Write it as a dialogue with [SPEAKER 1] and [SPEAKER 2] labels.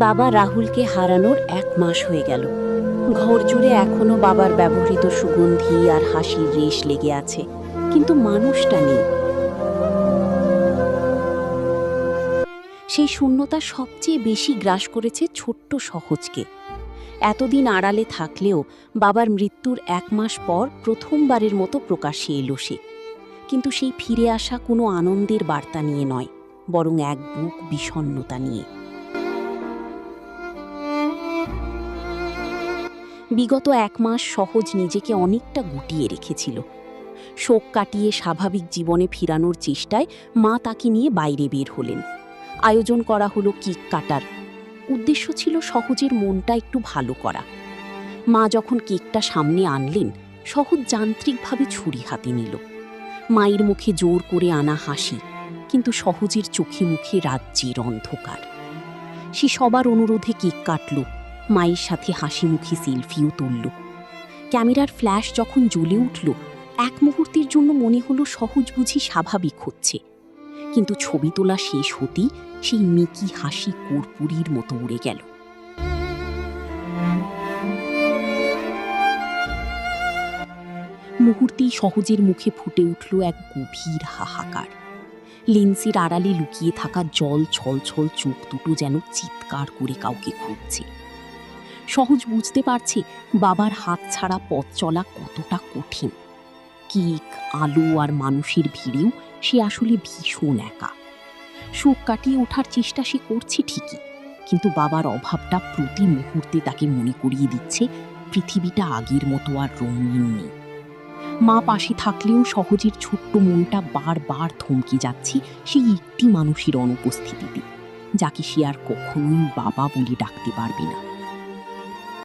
[SPEAKER 1] বাবা রাহুলকে হারানোর 1 মাস হয়ে গেল। ঘর জুড়ে এখনো বাবার ব্যবহৃত সুগন্ধি আর হাসির রেশ লেগে আছে, কিন্তু মানুষটা নেই। সেই শূন্যতা সবচেয়ে বেশি গ্রাস করেছে ছোট্ট সহজকে। এতদিন আড়ালে থাকলেও বাবার মৃত্যুর 1 মাস পর প্রথমবারের মতো প্রকাশ্যে এলো সে। কিন্তু সেই ফিরে আসা কোনো আনন্দের বার্তা নিয়ে নয়, বরং এক বুক বিষণ্ণতা নিয়ে। বিগত 1 মাস সহজ নিজেকে অনেকটা গুটিয়ে রেখেছিল। শোক কাটিয়ে স্বাভাবিক জীবনে ফিরানোর চেষ্টায় মা তাকে নিয়ে বাইরে বের হলেন। আয়োজন করা হলো কেক কাটার। উদ্দেশ্য ছিল সহজের মনটা একটু ভালো করা। মা যখন কেকটা সামনে আনলেন, সহজ যান্ত্রিকভাবে ছুরি হাতে নিল। মায়ের মুখে জোর করে আনা হাসি, কিন্তু সহজের চোখে মুখে রাজ্যের অন্ধকার। সে সবার অনুরোধে কেক কাটল, মায়ের সাথে হাসি মুখে সেলফিও তুলল। ক্যামেরার ফ্ল্যাশ যখন জ্বলে উঠল, এক মুহূর্তের জন্য মনে হলো সহজ বুঝি স্বাভাবিক হচ্ছে। কিন্তু ছবি তোলা শেষ হতেই সেই মিকি হাসি কর্পূরের মতো উড়ে গেল। মুহূর্তেই সহজের মুখে ফুটে উঠল এক গভীর হাহাকার। লেন্সের আড়ালে লুকিয়ে থাকা জল ছলছল চোখ দুটো যেন চিৎকার করে কাউকে খুঁজছে। সহজ বুঝতে পারছে বাবার হাত ছাড়া পথ চলা কতটা কঠিন। কেক, আলো আর মানুষের ভিড়েও সে আসলে ভীষণ একা। শোক কাটিয়ে ওঠার চেষ্টা সে করছে ঠিকই, কিন্তু বাবার অভাবটা প্রতি মুহূর্তে তাকে মনে করিয়ে দিচ্ছে পৃথিবীটা আগের মতো আর রঙিন নেই। মা পাশে থাকলেও সহজের ছোট্ট মনটা বারবার থমকে যাচ্ছে সেই একটি মানুষের অনুপস্থিতিতে, যাকে সে আর কখনোই বাবা বলে ডাকতে পারবে না।